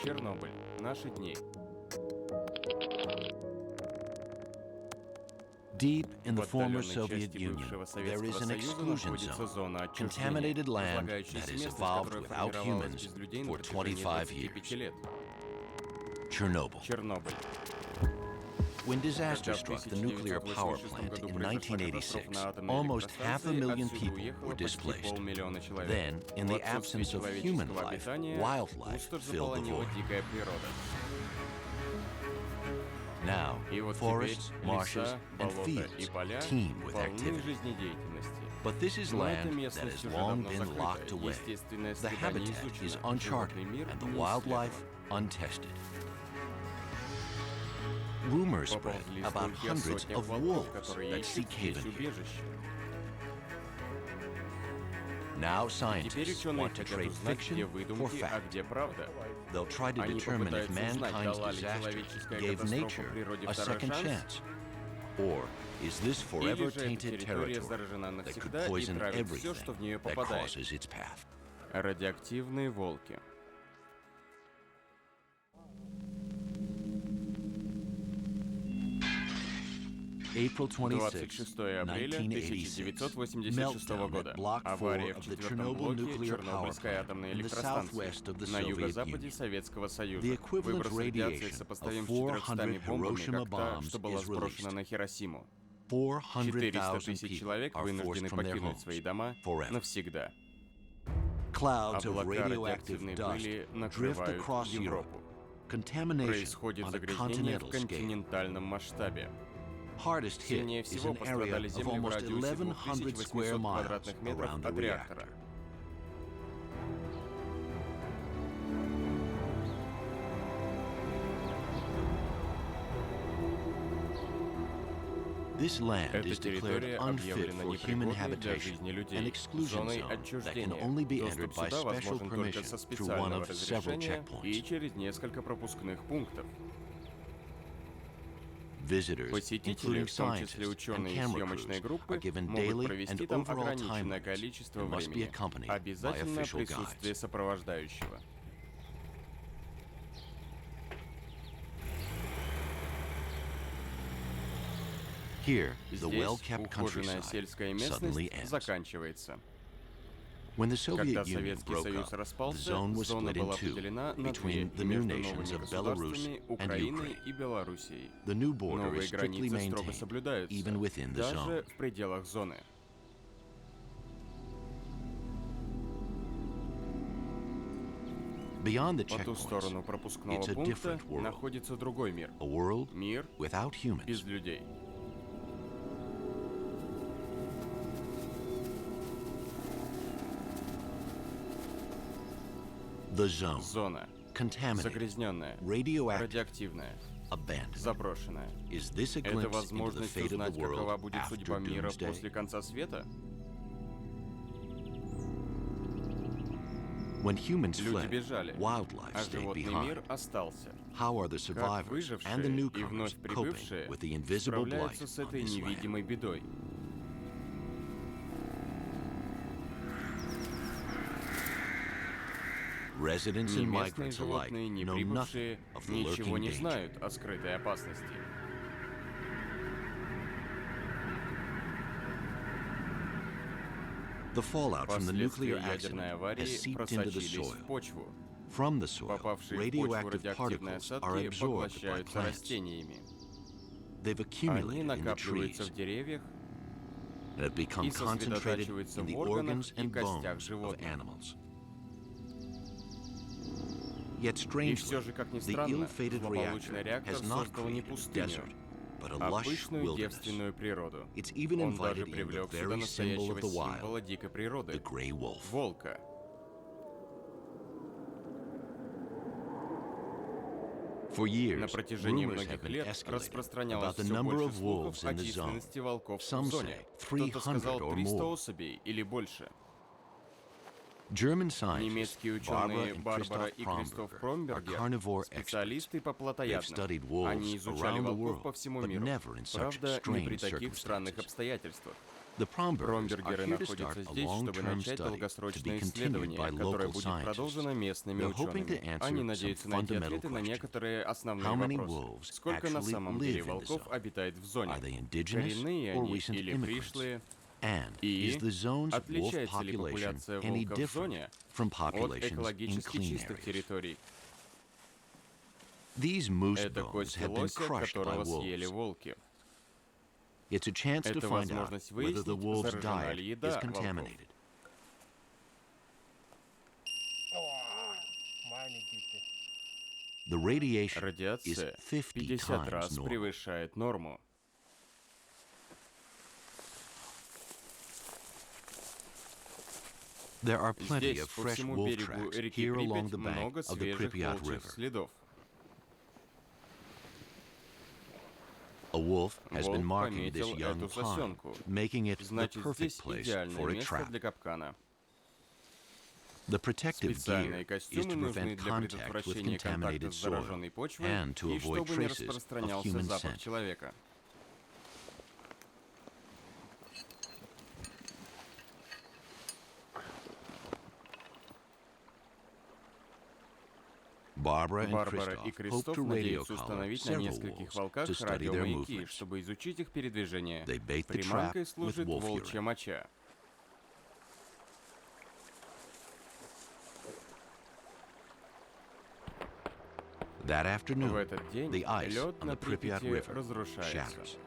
Чернобыль. Наши дни. Deep in the В former отдаленной Soviet части Union, бывшего there is Советского an Союза exclusion находится zone, зона отчуждения, contaminated land разлагающееся that has место, evolved которое without формировалось humans без людей на for протяжении 25 25 years. лет. Chernobyl. Чернобыль. When disaster Когда в struck the nuclear power 1986 plant году in произошла катастрофа 1986, на атомной almost электростанции, 500,000 отсюда people уехало were почти displaced. 500,000 человек. Then, in В the отсутствие absence of human человеческого life, обитания, wildlife пустошь filled the заполонила void. дикая природа. Now, И вот forests, теперь marshes, леса, and болота и fields поля teem with полны activity. жизнедеятельности. But this is Но эта land that местность has уже long давно been locked закрыта. away. Естественная The среда не habitat is изучена. uncharted Животный мир and the не wildlife исследован. untested. Rumors spread Поползли about слухи о hundreds сотнях of волков, wolves которые that ищут seek здесь haven here. убежище. Now Теперь scientists ученые want to хотят trade узнать, fiction где for выдумки, а fact. где правда. They'll try to Они determine if попытаются узнать, mankind's дала ли disaster человеческая gave катастрофа nature природе a второй second шанс, chance. Or is this или forever же эта tainted территория territory заражена that could навсегда и poison травит все, everything что в нее that попадает. crosses its path? Радиоактивные волки. April 26, 26 апреля 1986. 1986 года. Авария в четвертом блоке Чернобыльской атомной электростанции на юго-западе Советского Союза. Выброс радиации сопоставим с 400 бомбами, как та, что была сброшена на Хиросиму. 400 тысяч человек вынуждены покинуть свои дома навсегда. Clouds of Облака radioactive радиоактивной dust пыли drift накрывают across Europe. Европу. Contamination Происходит on a загрязнение в continental scale. континентальном масштабе. Hardest hit Сильнее is всего an area пострадали of земли в almost радиусе 1,100 square 2800 miles квадратных метров around the от реактора. reactor. This land Эта is declared территория unfit объявлена for human непригодной для habitation, жизни an людей, exclusion зоной zone that can отчуждения. only be entered Доступ by сюда special возможен только со permission through one специального of several разрешения и checkpoints. через несколько пропускных пунктов. Visitors, Посетители, including в том числе scientists and ученые camera съемочной crews, группы, are given могут daily провести and там overall time ограниченное limits количество and must be времени. accompanied by Обязательно official присутствие guides. сопровождающего. Here, the Здесь well-kept ухоженная countryside сельская suddenly местность ends. заканчивается. When the Soviet Когда Union Советский broke Союз up, the распался, zone was зона split была in two поделена на две between the new между nations новыми of Belarus государствами and Украиной Ukraine. и Белоруссией. The new border Новые is strictly границы строго maintained, соблюдаются, even within the даже zone. в пределах зоны. Beyond the По ту сторону checkpoints, пропускного it's a пункта different world. находится другой мир. A world Мир without humans. без людей. The zone, Зона. contaminated, Загрязненная. radioactive, Радиоактивная. abandoned. Заброшенная. Is this a Это glimpse into the возможность fate of узнать, the какова world будет судьба after мира doomsday? после конца света? When humans Люди fled, бежали, wildlife а stayed животный behind. мир остался. How are the Как survivors and the выжившие и newcomers вновь coping прибывшие with the invisible blight справляются с on этой this land? невидимой бедой? Residents Ни and местные migrants alike животные, ни know прибывшие nothing of the ничего lurking не danger. знают о скрытой опасности. The fallout from the nuclear Последствия ядерной accident аварии has seeped into the просочились в soil. почву. From the soil, Попавшие в почву radioactive радиоактивные particles are осадки absorbed by поглощаются plants. растениями. They've Они accumulated in the накапливаются trees в деревьях and have become и concentrated сосредотачиваются in the в органах organs и and костях bones of животных. animals. Yet И strangely, все же, как ни the странно, ill-fated злополучный reactor реактор has not создал не created a пустыню, desert, but a а lush пышную wilderness. девственную природу. It's even Он даже invited in the привлек сюда very symbol настоящего of the символа wild, дикой the природы gray wolf. – волка. For years, На протяжении rumors have многих been лет escalated распространялось about the все number больше of слухов wolves о in the zone. численности волков Some в зоне. say Кто-то 300 сказал or 300 more. особей или больше. German scientists Немецкие Barbara ученые and Барбара Christoph и Кристоф Kromberger are Кромбергер carnivore experts. специалисты по They've плотоядным. studied wolves Они изучали around the волков world, по всему but миру. never in such Правда, не при strange таких странных circumstances. обстоятельствах. The Promburgers are Промбергеры here to start находятся a здесь, чтобы long-term начать study to be долгосрочное continued исследование, by которое local будет scientists. продолжено местными They're hoping to учеными. answer Они some надеются найти fundamental ответы на questions. некоторые основные How many вопросы. wolves Сколько на actually самом live деле in the волков zone? обитает в зоне? Are they indigenous Коренные or они recent или immigrants? пришлые? And И is the zone's wolf отличается ли population популяция any волка в different зоне from от populations in экологически clean чистых areas? территорий? These moose Это bones кости have been лося, crushed by которого съели wolves. волки. It's a chance to Это find out возможность whether the выяснить, wolf's заражена diet ли is еда волков. contaminated. The radiation is Радиация 50 50 times раз normal. превышает норму. There are plenty Здесь of по fresh всему wolf берегу tracks реки here along Припять the bank много of the свежих Pripyat волчьих River. следов. A wolf has been Волк marking this пометил young эту pond, сосенку. making it the Значит, perfect здесь place идеальное for a место trap. для капкана. The protective gear Специальные is костюмы to нужны prevent для contact with предотвращения контакта contaminated с soil зараженной почвой and to и avoid чтобы не traces of распространялся human запах scent. человека. Barbara and Барбара и Christoph hope Кристоф to radio надеются collar установить на several нескольких wolves волках to study their радиомаяки, movements. чтобы изучить их передвижение. They bait the trap Приманкой with служит wolf волчья urine. моча. That В afternoon, этот день the ice лед on на the Pripyat Припяти River разрушается. shatters.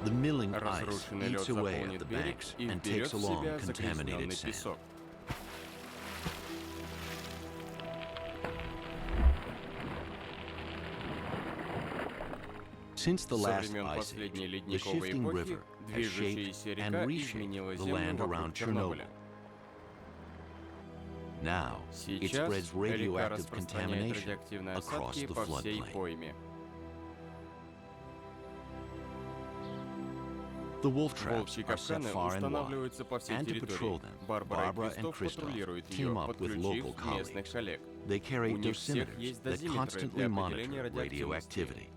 The milling ice Разрушенный лед eats away at заполнит the берег banks и and вберет takes в along себя contaminated загрязненный sand. песок. Since the Со last времен ice последней age, the ледниковой shifting эпохи river has движущаяся shaped река and reshaped изменила the землю land вокруг around Chernobyl. Чернобыля. Now, it Сейчас spreads река radioactive распространяет contamination радиоактивные across осадки the по всей floodplain. пойме. The wolf traps Волчьи are set капканы far and wide, устанавливаются по всей and to patrol территории. them, Барбара Barbara и and Кристоф Christoph патрулируют team ее, up with local подключив местных colleagues. коллег. They carry У них всех dosimeters есть that дозиметры constantly для определения monitor радиоактивности. radioactivity.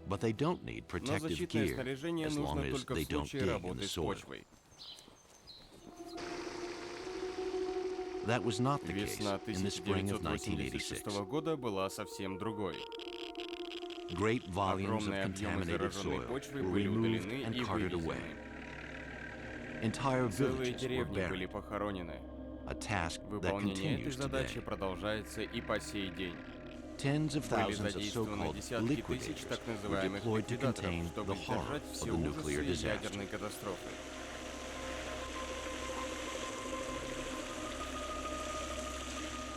But they don't need Но protective защитное gear снаряжение as long нужно as только в they don't случае dig in работы the с soil. почвой. That was not the case Весна in the spring of 1986 1986. года была совсем другой. Great volumes of Огромные объемы contaminated зараженной soil почвы were были removed удалены and и carted away. вывезены. Entire Целые villages were деревни были buried, похоронены. a task that Выполнение этой continues задачи today. продолжается и по сей день. Tens of Были thousands of задействованы so-called десятки тысяч liquidators так were называемых deployed to ликвидаторов, contain чтобы the horror сдержать of все the nuclear ужасы disaster. ядерной катастрофы.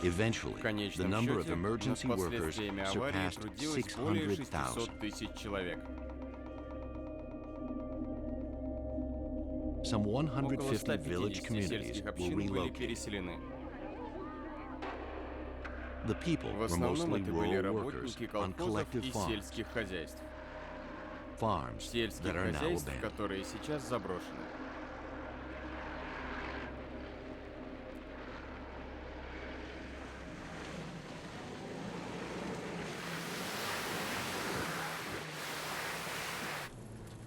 Eventually, В the конечном number of счете, над emergency workers последствиями аварии surpassed трудилось более 600,000. 600 тысяч человек. Some Около 150 village 150 communities сельских were общин были relocated. переселены. The people В were основном mostly это были rural workers работники on колхозов collective и farms, сельских хозяйств. farms that are now Хозяйств, abandoned. которые сейчас заброшены.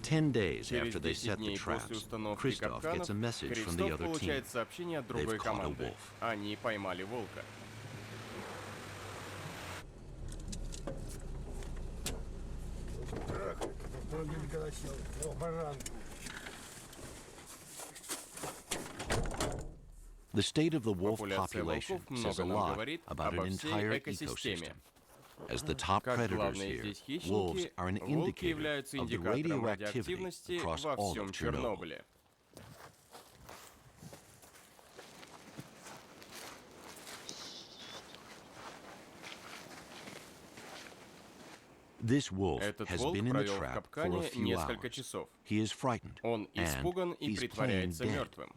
Ten days Через after they 10 set the дней после traps, установки Christoph капканов, gets a message from the Кристоф other team. получает сообщение от другой They've caught a команды. wolf. Они поймали волка. The state of the wolf Популяция population волков says a много нам lot говорит about an обо всей entire экосистеме. ecosystem. As the top Как predators главные here, здесь wolves хищники, are an волки indicator являются of the индикатором radioactivity радиоактивности across во all всем of Chernobyl. Чернобыле. This wolf Этот has волк been in the провел в trap for a капкане few несколько hours. часов. He is frightened, Он испуган and и he's playing притворяется dead. мертвым.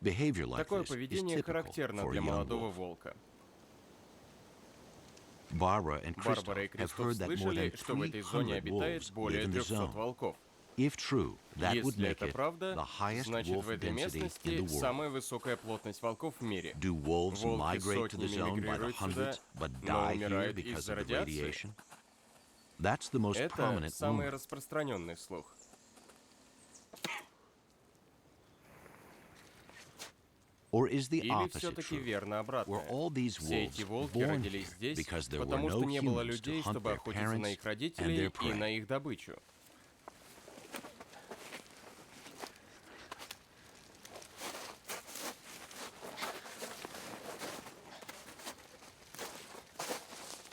Behavior like Такое this is поведение typical характерно for a для young молодого wolf. волка. Barbara and Christoph Барбара и have Кристоф heard that more слышали, than что в этой 300 зоне обитает wolves live более in the 300 zone. волков. If true, that would Если make это it правда, the highest значит wolf в этой density in местности the world. самая высокая плотность волков в мире. Do wolves Волки migrate to the сотнями zone by the мигрируют сюда, hundreds, but но die here умирают because из-за of the радиации. radiation? That's the most Это prominent самый rumor. распространенный слух. Or is the Или opposite все-таки true? верно Were обратное? all these Все wolves эти волки born родились here здесь, because there were потому что no не было humans to людей, hunt чтобы their охотиться на parents их and родителей their и на prey? их добычу.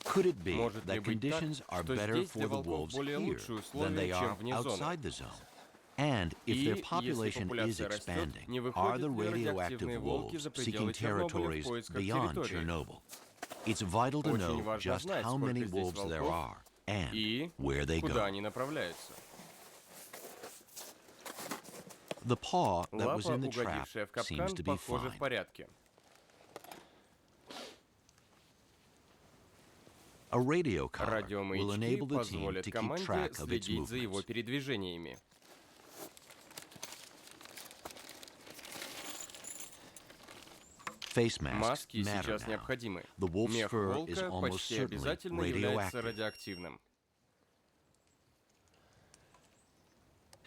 Could it be Может ли that быть так, conditions are что better здесь for для the волков wolves более here лучшие than they условия, are чем вне зоны? outside the zone? And if their И если population is популяция растет, expanding, не are выходят the ли radioactive радиоактивные волки wolves за seeking пределы Чернобыля в territories поисках beyond территории? Chernobyl? It's vital to Очень know важно just знать, how сколько many здесь wolves there волков are and и where they куда go. они направляются. The paw that was Лапа, in the trap угодившая в seems капкан, to be похоже, в fine. порядке. A radio collar will Радиомаячки enable the team позволят to keep команде track of its следить за его movements. передвижениями. Face masks Маски matter сейчас now. необходимы. The wolf's Мех fur is волка almost почти certainly обязательно является radioactive. радиоактивным.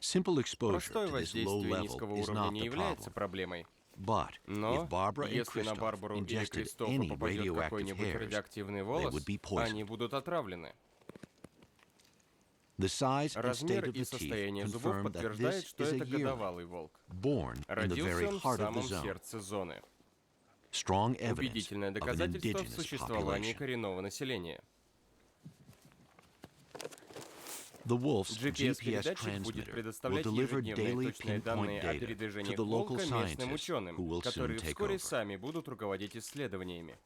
Simple exposure Простое to this low воздействие level низкого is уровня not не the является problem. проблемой. But Но if Barbara and если на Christoph Барбару или ingested Кристофа any попадет radioactive какой-нибудь hairs, радиоактивный they волос, would be poisoned. они будут отравлены. The size and Размер state of и the teeth состояние зубов confirm that подтверждает, this что is a это yearling, годовалый волк. born in the Родился very он в heart of the самом zone. сердце зоны. Strong evidence Убедительное of an доказательство в indigenous существовании population. коренного населения. The wolf's GPS GPS-передатчик будет transmitter will предоставлять deliver ежедневные daily точные данные pinpoint о data to передвижениях the local волка местным scientists who ученым, will soon которые take вскоре over. сами будут руководить исследованиями.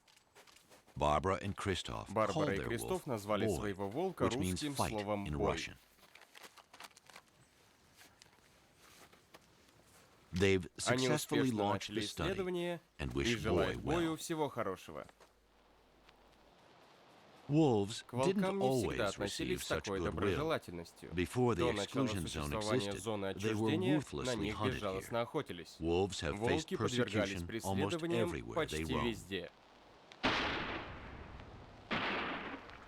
Barbara and Christoph called Барбара и their wolf Кристоф назвали boy, своего волка which means русским fight словом in «бой». Russian. They've Они successfully успешно launched начали the study исследование and и wish Boy желают Бою well. всего хорошего. Wolves К волкам didn't не всегда always относились receive с such такой goodwill. доброжелательностью. Before the До начала exclusion zone существования existed, зоны they were отчуждения на ruthlessly них hunted безжалостно here. охотились. Wolves have faced Волки подвергались persecution almost преследованиям everywhere they почти roam. везде.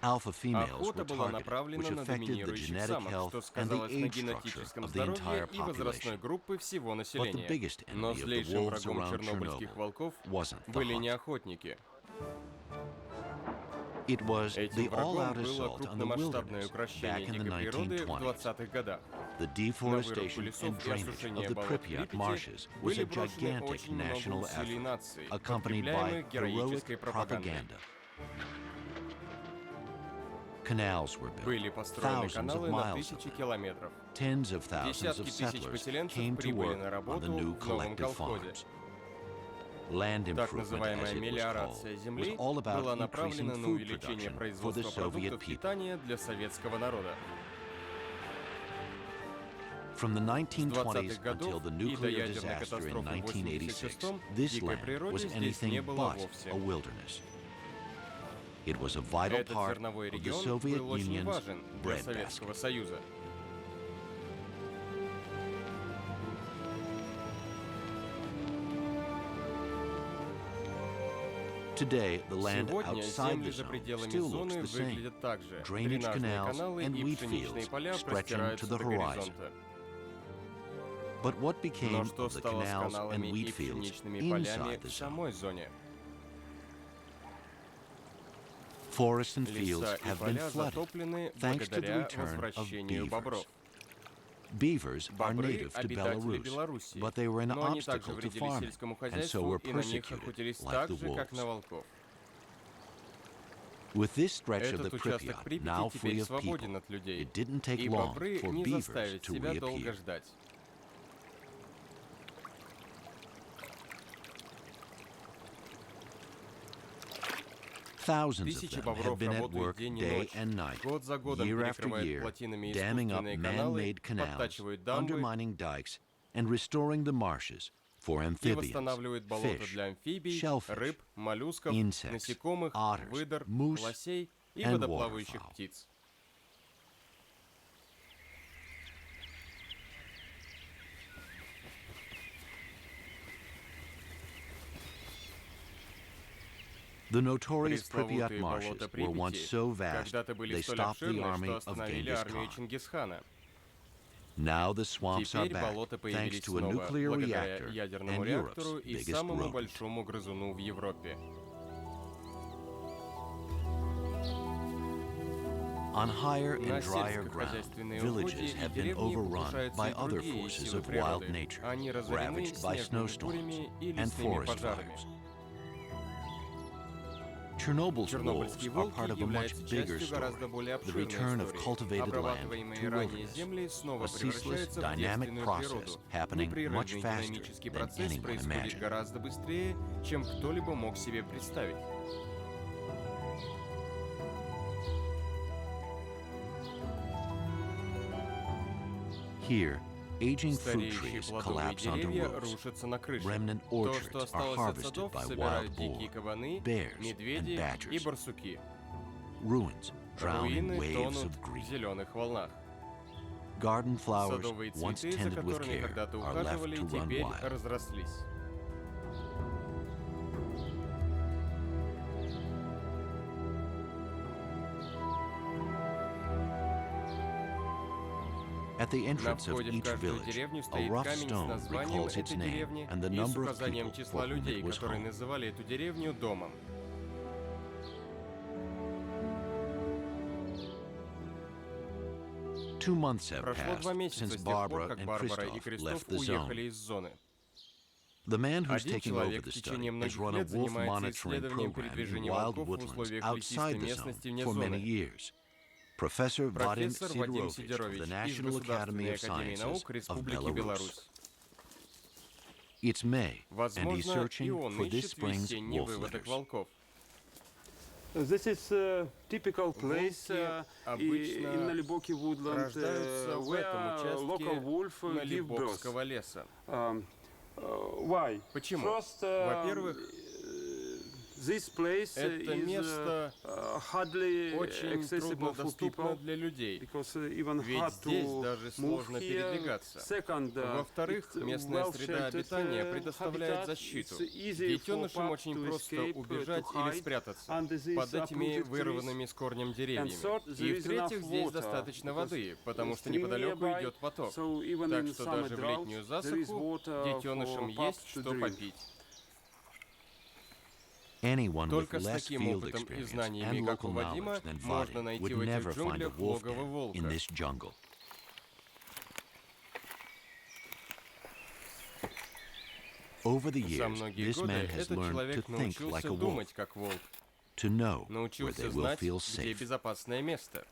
Alpha females Охота were была targeted, направлена which на affected the доминирующих genetic самок, health что and the сказалось на age structure генетическом of the здоровье entire и возрастной population. группы всего But the населения. biggest Но enemy of the злейшим wolves врагом around чернобыльских Chernobyl волков wasn't the были не hunt. охотники. It was Этим the врагом all-out было assault on the крупномасштабное wilderness укрощение back in the дикой природы в 1920s. 20-х годах. The На вырубку deforestation лесов and и drainage осушение of the болот Pripyat Припяти marshes was были a брошены gigantic очень много national усилий effort, нации, accompanied by подкрепляемых героической heroic пропагандой. propaganda. Canals were built, Были построены thousands of каналы на miles of тысячи them. километров. Tens of thousands Десятки of тысяч settlers поселенцев came to прибыли work на on the работу new в новом collective колхозе. farms. Land Так improvement, называемая as it was мелиорация called, was земли all about была increasing направлена на food увеличение production for the производства Soviet продуктов people. питания для советского народа. From the С 1920s 20-х годов until the и до nuclear ядерной disaster in катастрофы в 1986, 86-м this дикой land природы was здесь не anything было but вовсе. a wilderness. It was a vital Этот part зерновой of the регион Soviet был очень Union's важен для breadbasket. Советского Союза. Today, the land Сегодня outside земли the за zone пределами still looks зоны the same. выглядят так же. Drainage Дренажные canals каналы and и wheat пшеничные fields поля stretching to простираются the до horizon. горизонта. But what became Но что of the стало с canals and каналами и wheat fields пшеничными полями inside в the zone? самой зоне? Forests and fields Леса и have been поля flooded затоплены thanks to the благодаря return of возвращению бобров. Beavers are Бобры native — to обитатели Belarus, Белоруссии, but they were an но они также obstacle to вредили farming сельскому and so хозяйству were и на них persecuted охотились like так the же, как на wolves. волков. With this stretch of the Этот участок Pripyat now Припяти free теперь of свободен people, от людей, it didn't take и long бобры for не beavers заставят to себя долго reappear. ждать. Thousands of Тысячи them have бобров been at работают work день и day ночь. and night, Год за годом year after перекрывают year, плотинами damming up искусственные каналы, man-made canals, подтачивают дамбы undermining dikes, and restoring the marshes for и amphibians, восстанавливают болота fish, для амфибий, shellfish, рыб, моллюсков, insects, насекомых, otters, выдр, moose, лосей и and водоплавающих waterfowl. птиц. The notorious Pripyat Пресловутые marshes болота were once Припяти so vast когда-то были they столь stopped the обширны, army что of остановили Genghis армию Khan. Чингисхана. Now the swamps are Теперь back, болота thanks появились to a снова, nuclear благодаря reactor ядерному and Europe's реактору и biggest самому rodent. большому грызуну в Европе. On higher На and drier ground, сельскохозяйственные villages угодья и have been деревни overrun покушаются by и other другие forces силы of wild природы. nature, Они разорены ravaged by снежными snowstorms бурями и and лесными forest пожарами. fires. Chernobyl's wolves Чернобыльские are волки part of a much являются bigger частью гораздо story, более the обширной return of истории. cultivated land Обрабатываемые to ранее wilderness, земли снова a ceaseless, превращаются в dynamic девственную process природу. happening Непрерывный much faster динамический than процесс anyone происходит imagined. гораздо быстрее, чем кто-либо мог себе представить. Here, aging fruit Стареющие trees плодовые collapse onto деревья roofs. рушатся на крыше. Remnant То, orchards что are осталось от harvested садов, by собирают wild дикие boar, кабаны, bears, and медведи и badgers. барсуки. Ruins drown in Руины waves тонут of в green. зеленых волнах. Garden flowers, Садовые once цветы, за tended with которыми care, когда-то are left ухаживали, to run теперь wild. разрослись. At the На entrance of входе в each каждую village, деревню a стоит rough камень с stone названием recalls its этой name деревни and the и с number of указанием people числа for whom людей, it was которые home. называли эту деревню домом. Two months have Прошло passed 2 месяца since с тех пор, Barbara как and Барбара и Christoph Кристоф left the zone. уехали из зоны. The man who's Один taking over человек the в течение study has многих run a лет wolf занимается monitoring исследованием program in передвижения wild волков в woodlands условиях outside лесистой the местности zone вне for many зоны. years. Professor Vadim Профессор Вадим Sidorovich of Сидорович the из National Academy Государственной of академии Sciences наук of Республики Belarus. Беларусь. It's May, and he's Возможно, и searching он for this ищет spring's весенний wolf выводок litters. волков. This is a typical place Волки in обычно Naliboki woodland рождаются в этом where local участке wolf give birth. Налибокского леса. Why? Почему? First, Во-первых, this place это is место hardly очень accessible for труднодоступно people для людей. because even Ведь hard здесь to даже move сложно here. передвигаться. Second, Во-вторых, it's местная среда well-sheltered, обитания предоставляет habitat. защиту. It's easy for Детенышам pups очень to просто escape, убежать to или hide спрятаться under these под этими uprooted trees. вырванными с корнем деревьями. third, И there is в-третьих, enough здесь water, достаточно because воды, потому что stream неподалеку nearby, идет поток. so even Так in что summer даже в drought, летнюю there is засуху water детенышам for есть pups to что drink. попить. Anyone with Только с less таким field опытом и experience знаниями, and как у local Вадима, knowledge than можно Vadim найти would в этих never find a джунглях wolf логово den волка. in this jungle. Over the За years, многие this годы man has этот learned to человек think like научился a wolf, думать как волк, to know where научился they will знать, feel где safe. безопасное место.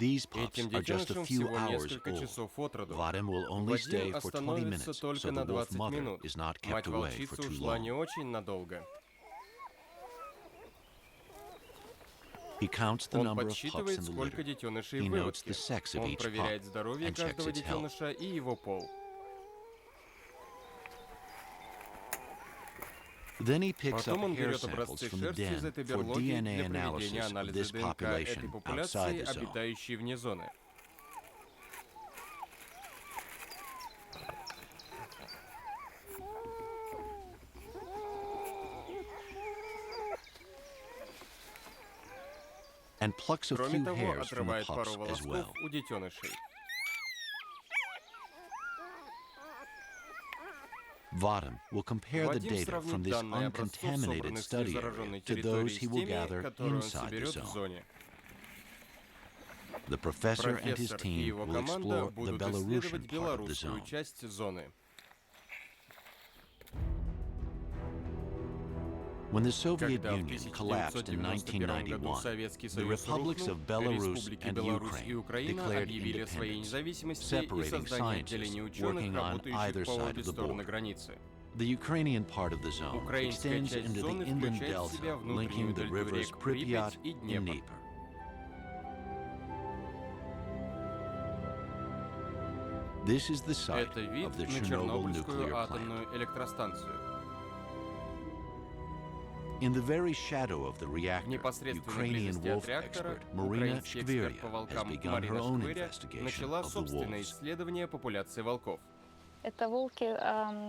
These pups Этим are just a детенышам few всего hours несколько old. часов от роду. Vadim will only stay Вадим for 20 остановится minutes, только so на the wolf 20 mother минут. is not kept Мать away for волчицы too ушла не long. очень надолго. He counts the Он number of pups подсчитывает, in the сколько litter. детенышей He в notes the выводке. sex of Он each проверяет pup здоровье and checks каждого its health. детеныша и его пол. Then he picks up Потом он hair берет samples образцы from the шерсти из den этой for берлоги DNA для проведения analysis of анализа this ДНК этой population популяции, outside the zone. обитающей вне зоны. And plucks a Кроме few того, hairs from the отрывает пару pups as волосков well. у детенышей. Vadim will compare the Вадим data сравнит from this данные образцов, uncontaminated собранных с study незараженной area to территории, those с he will теми, gather которые он inside the соберет в zone. зоне. The professor and his Профессор и team его will команда explore the будут Belarusian исследовать part of the белорусскую zone. часть зоны. When the Soviet Когда в Union collapsed in 1991 году 1991, Советский the Союз republics рухнул, of Belarus республики and Беларусь и Ukraine Украина declared объявили своей independence, независимости и separating создание scientists отделений ученых, working on either работающих по side обе of the стороны border. границы. The Ukrainian part of the zone Украинская extends часть into the зоны inland включает в себя delta, внутреннюю linking the дельту rivers рек Pripyat Припять и and Днепр. Dnieper. This is the site Это вид of the на Chernobyl Чернобыльскую nuclear plant. атомную электростанцию. In the very shadow of the В reactor, непосредственной Ukrainian близости от wolf реактора expert Marina украинский эксперт по Shkvirya has волкам begun her Марина own Шквиря investigation начала of the собственное wolves. исследование популяции волков. Это волки,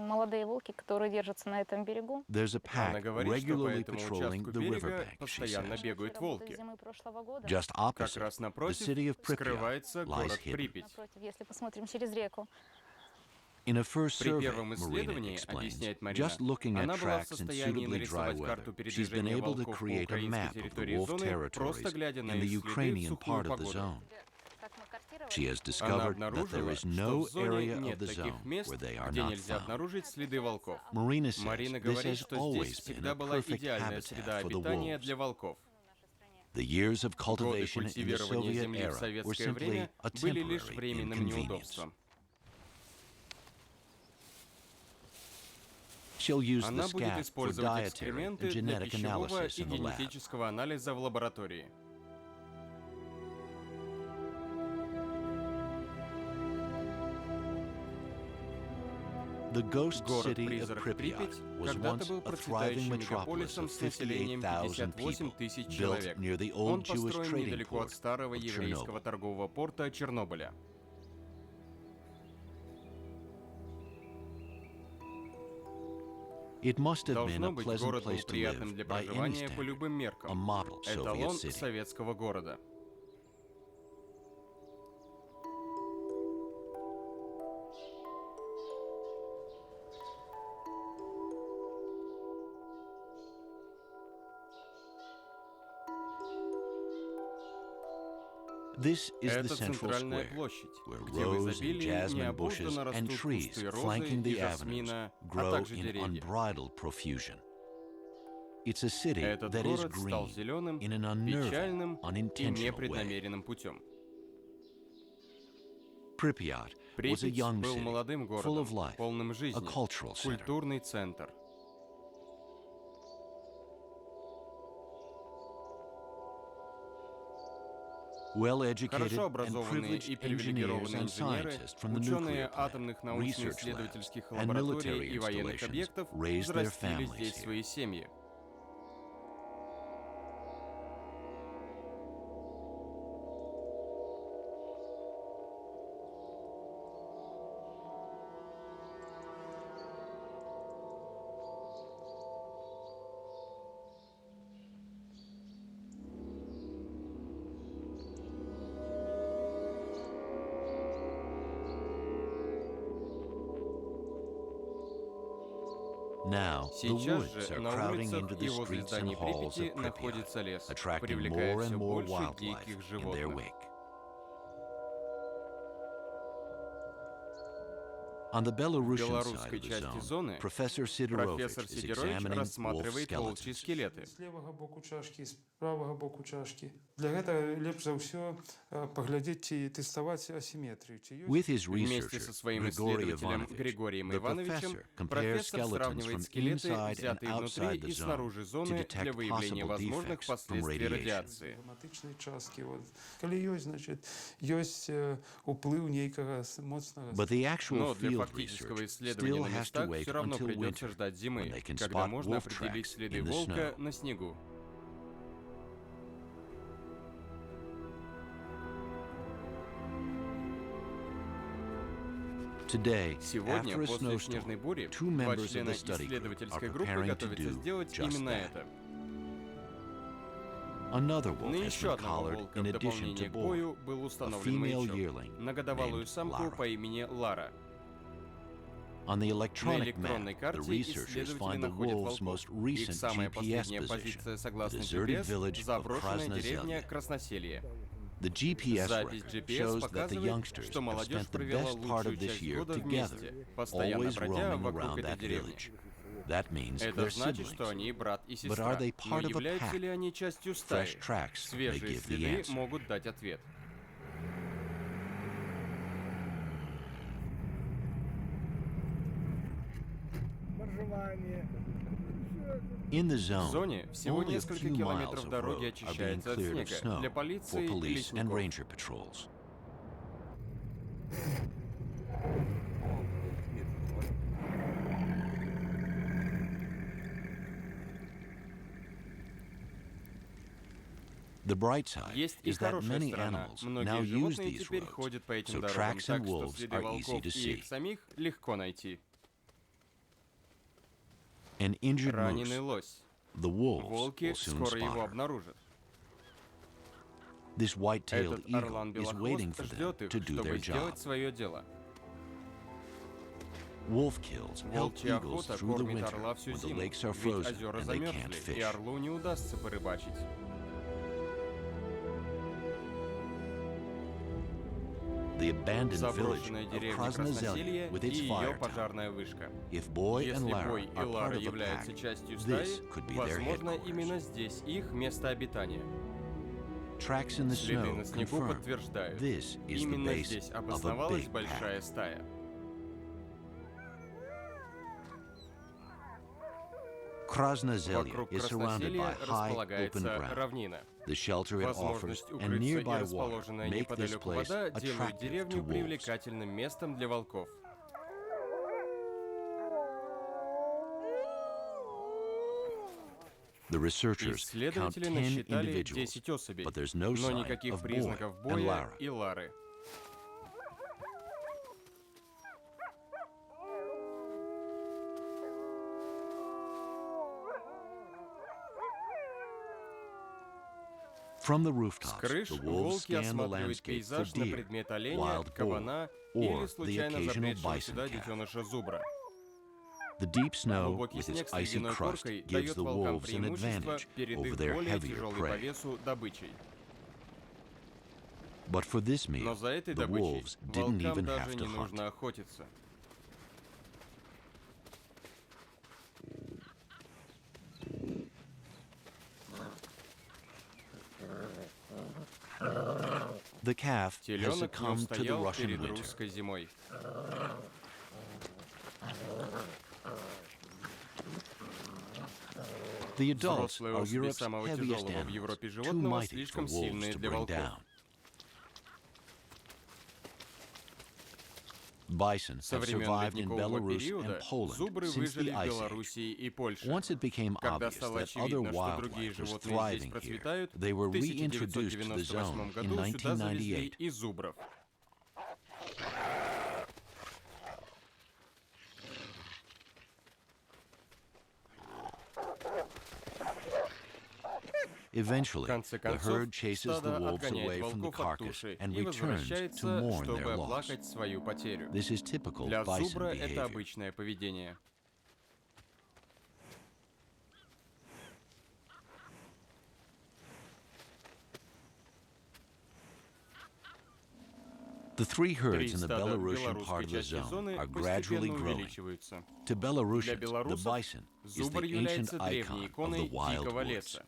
молодые волки, которые держатся на этом берегу. There's a Она pack говорит, что по regularly этому patrolling участку the берега riverbank, she постоянно says. бегают волки. Зимы прошлого года. Just Как opposite, раз the напротив city of Pripyat скрывается lies город hidden. Припять. Напротив, если посмотрим через реку. In a first При survey, первом Marina исследовании, explains, объясняет Марина, just looking at она была в tracks in состоянии suitably dry нарисовать weather, карту she's been передвижения able to волков по create a украинской map of the территории wolf зоны, territories просто глядя на in the их следы в Ukrainian сухую part of the погоду. zone. Как мы картировали, She has Она discovered that there обнаружила, is что no в зоне area of нет the таких zone мест, where they are где not нельзя found. обнаружить следы волков. Marina says Марина this говорит, has что здесь always been всегда a была perfect идеальная среда habitat for the обитания wolves. для волков. The years of Годы cultivation in the культивирования Soviet земли в era were советское simply время a были лишь temporary временным inconvenience. неудобством. She'll use the Она будет scat for использовать dietary экскременты and для genetic пищевого analysis и in the lab. генетического анализа в лаборатории. The ghost city of Город-призрак Pripyat Припять was когда-то once был a thriving процветающим metropolis мегаполисом of с населением 58,000 58 people, тысяч built человек. near the Он old Jewish построен trading недалеко от port старого of еврейского Chernobyl. торгового порта Чернобыля. It must have been Должно a быть, pleasant город был place to приятным live для by any проживания по standard, любым a меркам. model Soviet Эталон city. советского города. This is the Это central центральная square, площадь, where где в rose and изобилии jasmine bushes необузданно and растут trees кусты розы flanking и the avenues жасмина, а grow также in деревья. unbridled profusion. It's a city Этот that is город стал green зеленым, in an unnerving, печальным и unintentional way. непреднамеренным путем. Pripyat was a Припять young был city, молодым full городом, of life, полным a жизни, cultural center. культурный центр. Well-educated Хорошо and образованные privileged и engineers привилегированные and инженеры, scientists from the ученые nuclear plant, атомных research labs, научно-исследовательских and лабораторий military и военных installations объектов raised their взрастили families здесь here. свои семьи. Now, the Сейчас woods же are на crowding улицах into the и возле streets and зданий halls Припяти of Pripyat, находится лес, attracting привлекая more and все more больше wildlife диких in their животных. wake. On the В Belarusian side белорусской of the части zone, зоны Professor профессор Sidorovich is Сидорович examining wolf рассматривает волчьи skeletons. скелеты. З левага боку чашкі, з правага боку чашкі. Для гэтага лепш за ўсё паглядзець ці тэставаць асіметрыю. Ці ёсць With his Вместе researcher, со своим Grigory исследователем Ivanovich, Григорием the Ивановичем professor compares профессор skeletons сравнивает from скелеты, inside and взятые внутри outside the и zone снаружи to зоны, detect для выявления possible возможных defects from последствий radiation. радиации. граматычнай часткі. Калі ёсць, значыць, ёсць уплыў нейкага моцнага. But the actual Но для field фактического research исследования still на has to местах wait все равно until придется winter, ждать when зимы, they can когда spot можно wolf определить tracks следы in the волка snow. на снегу. Today, Сегодня, after a после снежной snowstorm, бури, two два members of члена the study group are исследовательской группы preparing to готовятся do сделать just именно that. это. Another wolf На has еще been одного collared волка in в addition дополнение to к бою Bohr, был a установлен female маячок yearling на годовалую named самку Lara. по имени Лара. On the На electronic электронной map, the карте researchers исследователи find the находят wolves' волков. most Их recent самая GPS последняя position, позиция, the согласно deserted GPS, village of заброшенное деревня Krasnozelye. Красноселье. The GPS Запись record GPS shows that the показывает, youngsters что have молодежь spent the провела best part лучшую of this часть year года together, вместе, постоянно always бродя roaming вокруг around этой that деревни. village. That means Это they're значит, что siblings. они брат и But сестра. are they Но part of a являются pack? ли они частью стаи? Fresh tracks may Свежие give the следы answer. могут дать ответ. In the В zone, зоне всего only a несколько few miles километров of дороги road are being очищается от cleared of снега snow для for полиции и police and лесников. ranger patrols. The bright side Есть и is that хорошая many сторона. animals now Многие use животные these теперь roads, ходят по этим so дорогам, tracks and так что wolves следы are easy волков to и их see. самих легко найти. An injured Раненый moose, лось. the wolves Волки will soon скоро его spot her. обнаружат. This white-tailed Этот eagle is waiting орлан-белохвост for them ждет их, to do чтобы their job. сделать свое дело. Wolf kills help Волчья eagles охота through the кормит winter орла всю when the зиму, lakes are ведь frozen озера and they can't замерзли, и fish. орлу не удастся порыбачить. The abandoned village Заброшенная of деревня Krasnozелье Краснозелье with и its ее fire tower. пожарная вышка. If Boy and Если Lara Бой и are part Лара of a являются pack, частью стаи, this could be their возможно, headquarters. именно здесь их место обитания. Tracks in the Следы snow на снегу confirm подтверждают, this is the именно base здесь of a обосновалась big большая pack. стая. Krasnozелье Вокруг is surrounded by Краснозелья high open располагается ground. равнина. The shelter it offers Возможность and укрыться и nearby water расположенная make this неподалеку place вода делают attractive to деревню wolves. привлекательным местом для волков. The researchers count Исследователи 10 насчитали individuals, 10 особей, but there's no но sign никаких of Boy признаков and Боя Lara. и Лары. From the С rooftops, крыш the wolves волки scan the осматривают landscape for пейзаж на deer, предмет оленя, wild boar, кабана or или the случайно occasional забредшего bison сюда calf. детеныша зубра. The deep snow Глубокий with its снег с icy ледяной crust коркой gives дает the волкам wolves an преимущество advantage перед over их their более heavier тяжелой по prey. весу добычей. But for this meal, Но за этой the добычей wolves didn't волкам even have даже to не hunt. нужно охотиться. The calf has Теленок не succumbed to the устоял Russian перед winter. русской зимой. The adults Взрослые are особи Europe's самого heaviest тяжелого в animals, Европе too животного mighty for слишком wolves сильные to для bring волков. down. Bison Со have времен survived in ледникового Belarus периода and Poland зубры since выжили the в Ice Age. Белоруссии и Польше. Once it became Когда obvious стало that other очевидно, что другие wildlife was животные здесь thriving here, процветают, they were в reintroduced to the zone 1998 in году сюда завезли 1998. и зубров. Eventually, В конце the концов, herd chases the стадо wolves отгоняет away from the волков от carcass туши and и returns to возвращается, mourn чтобы their loss. оплакать свою потерю. This is typical Для bison зубра это behavior. обычное поведение. The three Три herds in the стада в Belarusian part белорусской of the части zone зоны are gradually постепенно growing. увеличиваются. To Для Belarusians, the белорусов bison is зубр the ancient является древней icon of иконой the wild дикого woods. леса.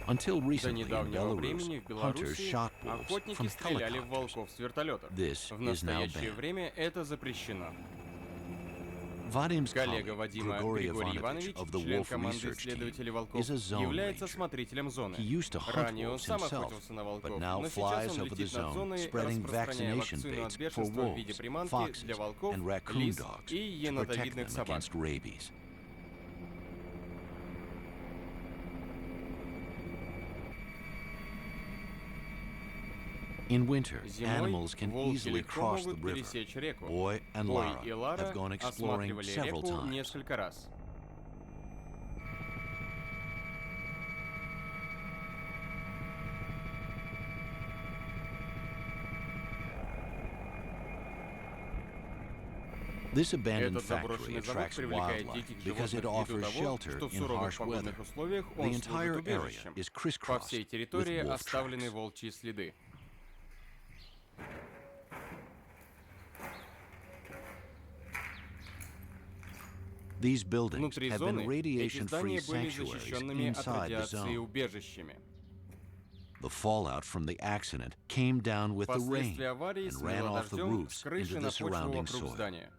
Until До recently in недавнего времени Belarus, в hunters Беларуси shot wolves охотники from стреляли в helicopters. волков с вертолетов. This В is now настоящее banned. время это запрещено. Vadim's Коллега colleague, Вадима Grigorий Григорий Иванович Иванович, of the член Wolf команды Research Team, исследователей волков, is a zone является ranger. смотрителем зоны. He used to hunt Ранее он wolves сам himself, охотился на but волков, now но сейчас flies он over the летит над zone, зоной, spreading распространяя vaccination вакцину от baits for бешенства в виде wolves, приманки foxes, для волков, and raccoon лис dogs и to protect енотовидных them собак. against rabies. In winter, Зимой animals can волки easily легко cross the могут river. пересечь реку. Boy and Бой Lara и Лара have gone exploring осматривали several реку times. несколько раз. This abandoned Этот factory заброшенный завод attracts привлекает wildlife диких because it животных ввиду offers того, shelter что в in суровых harsh weather. погодных условиях The он entire служит area убежищем. is По crisscrossed всей with территории wolf оставлены tracks. волчьи следы. These buildings Внутри have зоны been эти radiation-free здания были sanctuaries защищенными от inside the радиации zone. убежищами. The fallout from the accident came down with the rain Последствия аварии and ran смыло off the дождем roofs с крыши into на the почву surrounding вокруг soil. здания.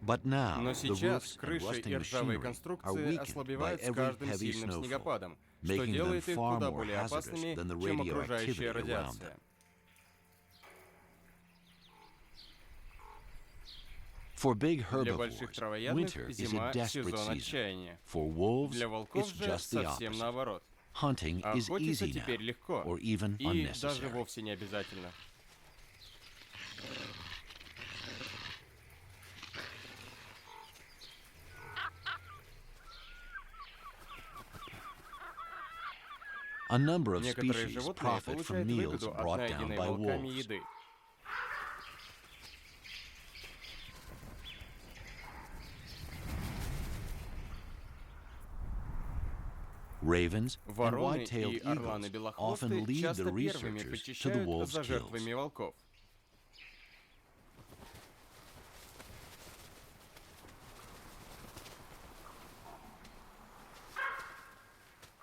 But now, Но the сейчас roofs and крыши rusting и ржавые machinery are конструкции weakened by ослабевают с every каждым heavy сильным snowfall, снегопадом, что making them делает их far куда more более hazardous опасными, than the чем radioactivity окружающая around радиация. them. For big Для больших herbivores, травоядных winter is зима a — desperate сезон season. отчаяния. For wolves, Для волков it's же just the совсем opposite. наоборот. Hunting is Охотиться easy теперь now, легко or even и даже unnecessary. вовсе не обязательно. A number of Некоторые species животные profit from получают meals выгоду от brought down найденной by волками wolves. еды. Ravens and Вороны white-tailed и eagles орланы-белохвосты often lead часто the первыми researchers to the почищают wolves' за kills. жертвами волков.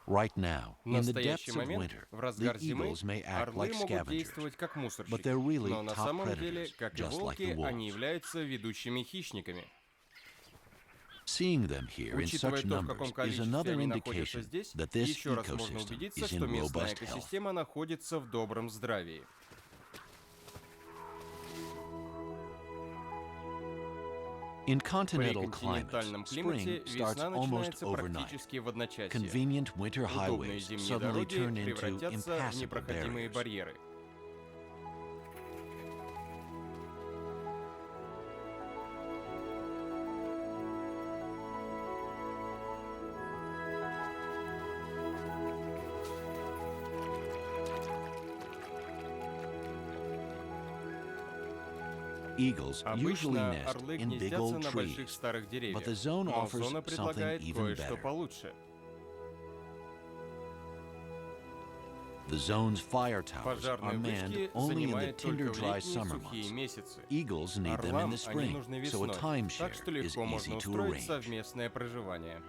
Right now, В in the depths настоящий of момент, winter, в the разгар зимы, eagles may act орлы like могут scavengers, действовать как but мусорщики, they're really но на top самом деле, predators, как и just like волки, the они wolves. являются ведущими хищниками. Seeing them here in Учитывая such то, в numbers каком is количестве another они находятся indication здесь, that this еще раз можно ecosystem убедиться, is что in местная robust health. экосистема находится в добром здравии. In При continental континентальном climates, климате spring starts весна almost начинается overnight. практически в одночасье. Convenient winter Удобные highways зимние suddenly дороги turn into превратятся в impassable непроходимые barriers. барьеры. Eagles usually Обычно nest орлы in big гнездятся old на больших trees, старых деревьях, but the zone но offers зона something предлагает even кое-что better. получше. The zone's fire towers are Пожарные manned вышки only in the занимают только tender в dry летние summer сухие months. месяцы. Eagles need them in Орлам the они spring, нужны so a весной, timeshare так что is легко можно easy to устроить arrange. совместное проживание.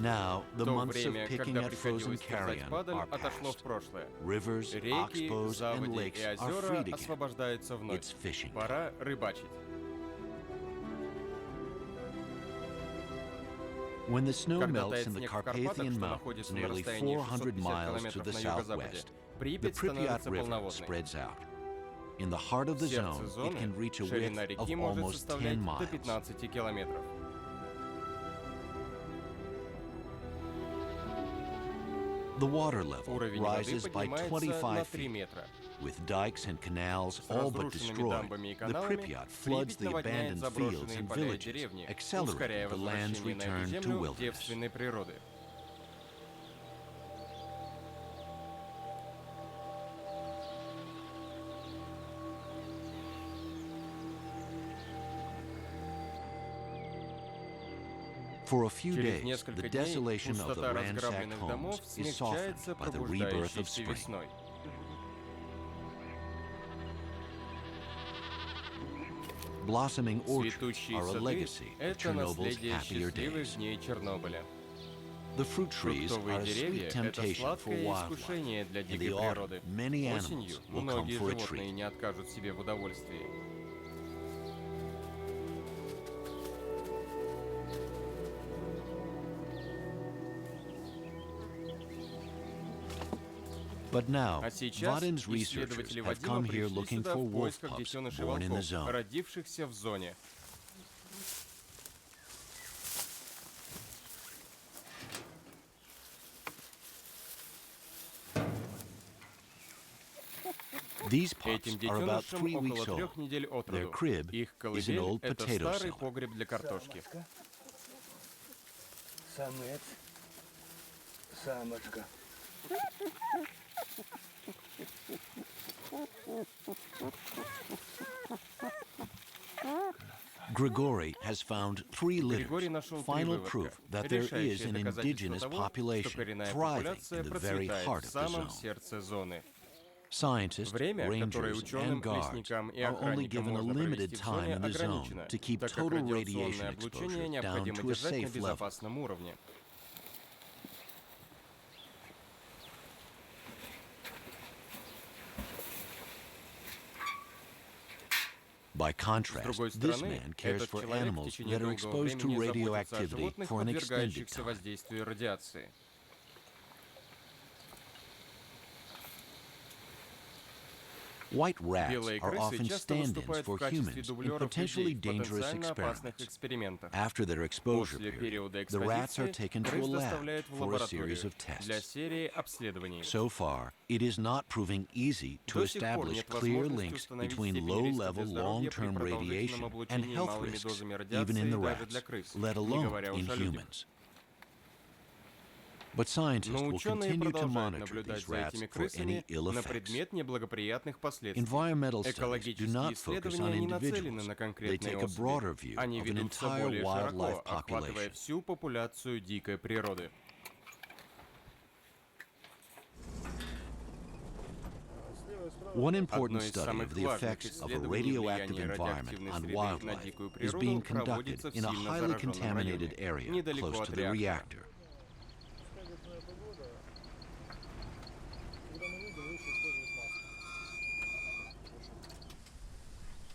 Now, the То months of время, picking когда at frozen приходилось терзать carrion падаль, are отошло в past. прошлое. Rivers, Реки, oxbows, and заводи lakes и are free озера again. освобождаются вновь. It's fishing. Пора рыбачить. When the snow Когда melts тает in the снег в Карпатах, Carpathian что Mountains находится на nearly расстоянии 400 650 miles to километров the на юго-западе, southwest, the Припять Pripyat становится River полноводной. spreads out. In the heart of В the сердце zone, it зоны can reach a ширина width of реки может almost 10 составлять до miles. 15 километров. The water level Уровень воды rises by поднимается на 25 3 feet. метра. With dikes and canals С all but разрушенными destroyed, дамбами и the каналами Pripyat floods Припять the наводняет abandoned fields заброшенные and поля и villages, деревни, ускоряя accelerating the land's возвращение на эту return to землю wilderness. девственной природы. For a few Через days, несколько the дней desolation of the пустота ransacked разграбленных домов homes is softened смягчается by the rebirth of пробуждающейся spring. весной. Blossoming orchards Цветущие are a сады legacy — of это Chernobyl's наследие happier счастливых days. дней Чернобыля. The fruit trees are Фруктовые a деревья sweet — это temptation for сладкое wildlife. искушение для In дикой the autumn, природы. many Осенью animals will come многие for a животные treat. не откажут себе в удовольствии. But now, А сейчас Vaden's researchers исследователи have Вадима come here пришли looking сюда for в wolf поисках pups детенышей born in the волков, zone. родившихся в зоне. These pups Этим are about детенышам 3 около weeks old. 3 недель от Their роду. crib Их is an колыбель old — это potato старый cellar. погреб для картошки. Самец, самочка. Grigori has found 3 Григорий litters, нашел 3 final выводка. proof that there is Решающее an доказательство indigenous того, что population коренная thriving популяция in the very процветает heart в of the самом zone. сердце зоны. Scientists, Время, которое rangers, ученым, and guards лесникам и are only охранникам given a можно limited провести в time зоне, in the zone ограничено, to keep так как total радиационное radiation облучение exposure down необходимо to a держать на safe level. безопасном уровне. By С contrast, другой this стороны, man cares этот for человек в animals течение that are долгого exposed to времени заботится о radioactivity животных, for an extended подвергающихся time. воздействию радиации. White rats Белые are крысы often часто stand-ins выступают for в качестве humans in дублеров potentially людей в dangerous потенциально опасных experiments. экспериментах. After their exposure После period, периода the rats are экспозиции taken to a крыс lab доставляют в for a series лабораторию of для tests. серии обследований. So far, it is not proving easy to До сих пор establish нет clear возможности links установить between степень риска low-level для здоровья при long-term продолжительном radiation and облучении health малыми risks, дозами even in радиации the даже для rats, крыс, let не alone говоря in уж о людях. humans. But scientists Но will ученые continue to продолжают monitor наблюдать these за rats этими for крысами any ill на effects. предмет неблагоприятных последствий. Environmental studies do Экологические not focus on исследования не нацелены individuals. на They конкретные take a broader особи. view Они of an ведутся entire более широко, wildlife охватывая population. всю популяцию дикой природы. One Одно important из study самых of the важных effects of a исследований radioactive влияния environment радиоактивной on среды на wildlife дикую is природу being conducted проводится в in a сильно highly зараженном contaminated районе, area недалеко close от to the реактора. reactor.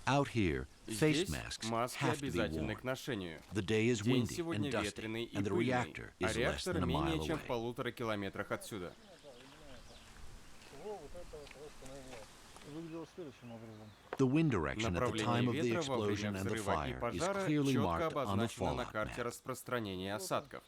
Out here, face Здесь masks маски have to be обязательны к worn. ношению. The day is День windy сегодня and dusty, ветреный и and the пыльный, reactor а is less реактор than a mile менее чем в away. 1,5 километрах отсюда. The wind direction at the time Направление of the ветра во время explosion and the взрыва и fire is пожара clearly четко marked on the обозначено на fallout карте map. распространения осадков.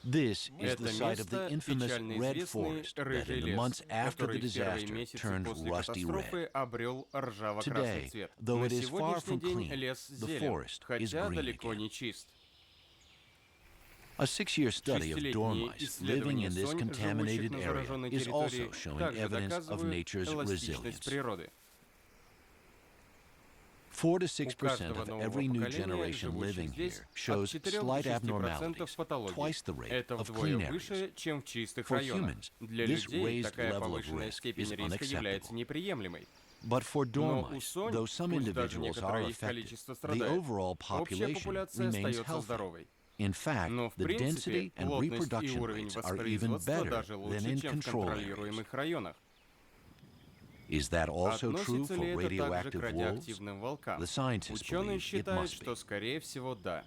This is Это the site of the место infamous печально Red известный Forest that рыжий in the months лес, after the который в первые disaster месяцы turned после rusty катастрофы red. обрел ржаво-красный Today, цвет. though На it is far сегодняшний from день clean, лес the зелен, forest is хотя green далеко again. не чист. A 6-year study of Шестилетние dormice living исследования in this сонь, живущих contaminated на area зараженной is also территории, showing также evidence of доказывают nature's эластичность resilience. природы. 4 to У 6% каждого of нового every new поколения, generation живущих living здесь, here от shows 4 до slight 6% abnormalities, патологий. twice the rate Это of вдвое clean areas. выше, чем в чистых For районах. humans, Для this людей raised такая level of повышенная risk степень is риска является unacceptable. неприемлемой. But for Но у dormice, сонь, though some пусть даже individuals are некоторое их affected, количество the страдает, overall общая population популяция remains остается healthy. здоровой. In fact, Но в the принципе, density and плотность и reproduction уровень rates are even воспроизводства better даже than лучше, in чем в control areas. контролируемых районах. Is that also true Относится for ли это также к radioactive wolves? радиоактивным волкам? The scientists Ученые believe it считают, must be. что скорее всего да.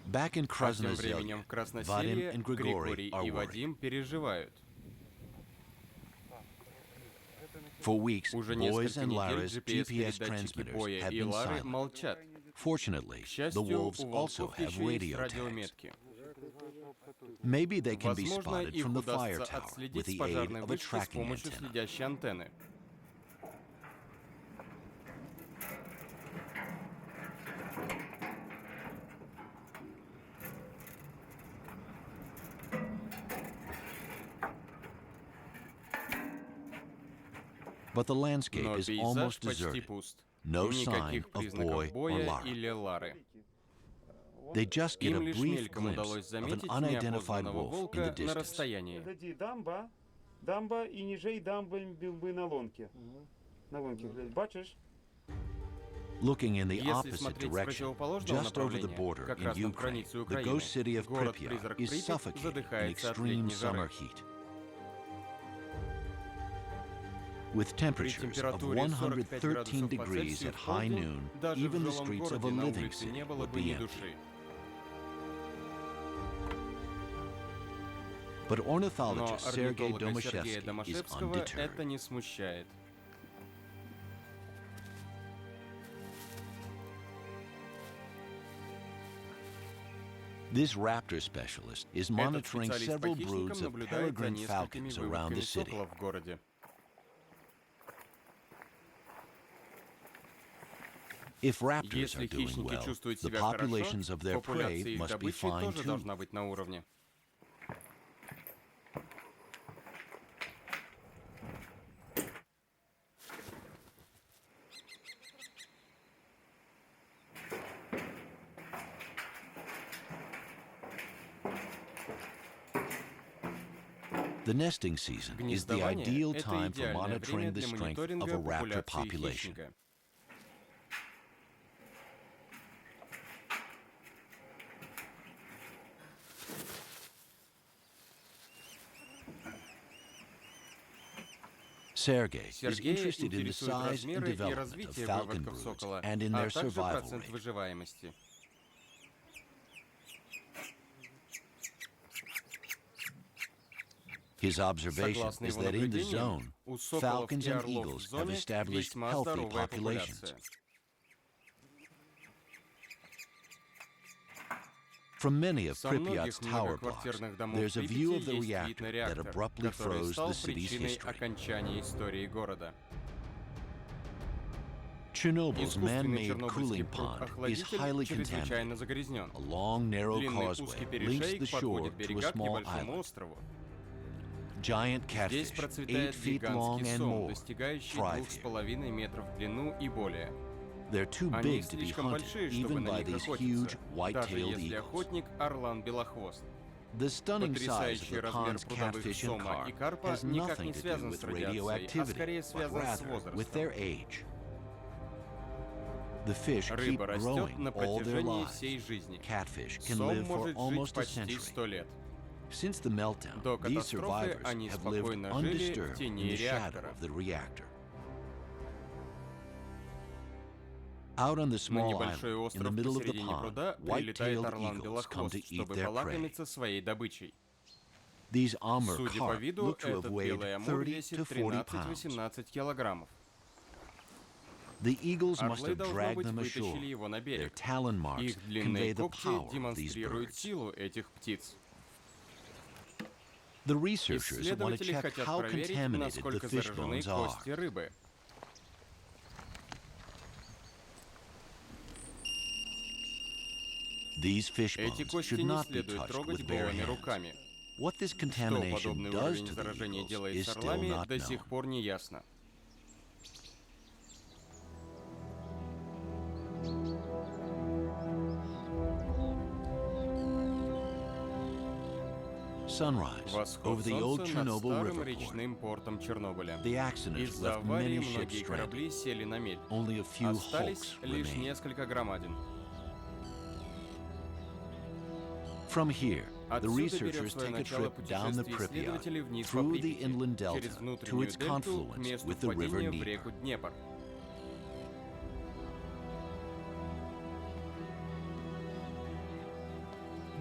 Back in А тем Krasnozelye, временем в Vadim Красноселье and Григорий Grigory are и worried. Вадим переживают. For weeks, Уже Boy's несколько and недель Lara's GPS-передатчики transmitters Боя have и been Лары silent. молчат. Fortunately, К the счастью, wolves у also волков have еще есть radio tags. радиометки. Maybe they can be Возможно, spotted их from the fire удастся tower with отследить с the aid пожарной of a вышки с tracking помощью antenna. следящей антенны. But the landscape Но is пейзаж almost почти deserted. пуст. No sign Никаких of Boy признаков or Боя Lara. или Лары. They just get a Им лишь brief мельком glimpse удалось of an заметить unidentified неопознанного wolf in волка the на distance. расстоянии. Гляди, дамба і ніжей дамби білби на лонки. На лонки, глядь, бачиш? Looking in the Если opposite смотреть с direction, противоположного just over the направления, border как in раз над Ukraine, границей the Украины, ghost city of Pripyat город-призрак is Припять suffocating in задыхается от extreme летней summer жары. heat. With При temperatures of температуре 45 113 градусов по degrees Цельсию at в high полдень, noon, даже в even the жилом streets of a городе на living улице city не было would бы be ни empty. души. But Но ornithologist Sergei орнитолога Сергея Domashevsky is Домашевского undeterred. это не смущает. This raptor specialist is Этот monitoring специалист по several хищникам broods of наблюдает за peregrine несколькими falcons around the выводками city. соколов в городе. If raptors are Если doing хищники well, чувствуют the себя хорошо, populations of their популяция prey их must be добычи fine тоже too. должна быть на уровне. The nesting season is the Гнездование ideal – это time for идеальное monitoring время the для strength of мониторинга a raptor популяции population. хищника. Sergei is Сергея interested in the интересуют size and размеры и development of развитие falcon выводков broods сокола, and in а their также survival процент rate. выживаемости. His observation Согласно is его that in the наблюдениям, zone, у соколов и falcons and орлов в eagles have зоне established весьма healthy здоровая populations. популяция. From many of Со Pripyat's многих tower blocks, многоквартирных домов there's a view Припяти of the есть вид reactor на that реактор, abruptly который froze стал the city's причиной history. окончания истории города. Chernobyl's Искусственный man-made чернобыльский cooling pond is охладитель highly чрезвычайно contaminated. загрязнен. A long, narrow Длинный causeway узкий links перешейк the shore подводит to a берега к small небольшому island. острову. Giant Здесь catfish, 8 процветает feet long гигантский and сом, more, достигающий thrive here. 2,5 метров в длину и более. They're too Они big to be слишком hunted, большие, чтобы even на by них these huge охотиться, даже white-tailed если eagles. охотник орлан-белохвост. The stunning size of Потрясающий the размер pond's прудовых catfish and сома и carp карпа has никак nothing не to do связан with с радиацией, а radioactivity, скорее but связан с rather with возрастом. their age. The fish keep Рыба растет growing на all their протяжении lives. всей жизни. Catfish can Сом live for может жить almost a почти century. 100 лет. Since the meltdown, До these катастрофы survivors они have lived спокойно жили в undisturbed in тени the shadow реактора. of the reactor. Out on the На small небольшой island, in остров the middle of the посередине pond, пруда прилетает white-tailed eagles come орлан-белохвост, to eat чтобы their prey. полакомиться своей добычей. These Amur Судя по carp виду, look to have этот weighed белый амур 30 весит to 40 pounds. 13-18 килограммов. The eagles must Орлы, have должно dragged быть, them ashore. вытащили его на Their берег. talon marks Их convey длинные the когти power of these демонстрируют birds. силу этих птиц. The researchers want to Исследователи check хотят how проверить, contaminated the насколько fish заражены bones are. кости рыбы. These fish Эти bones кости should не not be следует touched трогать with bare голыми hands. руками. What this Что contamination подобный does уровень to the заражения eagles делает is с still орлами, not до known. сих пор не ясно. Sunrise Восход over the old солнца над Chernobyl старым River port. речным портом Чернобыля. The accident Из-за left аварии many ships многие stranded. корабли сели на мель. Only a few Остались hulks лишь remain. несколько громадин. From here, the Отсюда берет researchers свое take a начало trip down the путешествие Pripyat исследователей вниз по through the Припяти, inland delta через to внутреннюю its дельту к confluence месту with the river впадения в Dnieper. реку Днепр.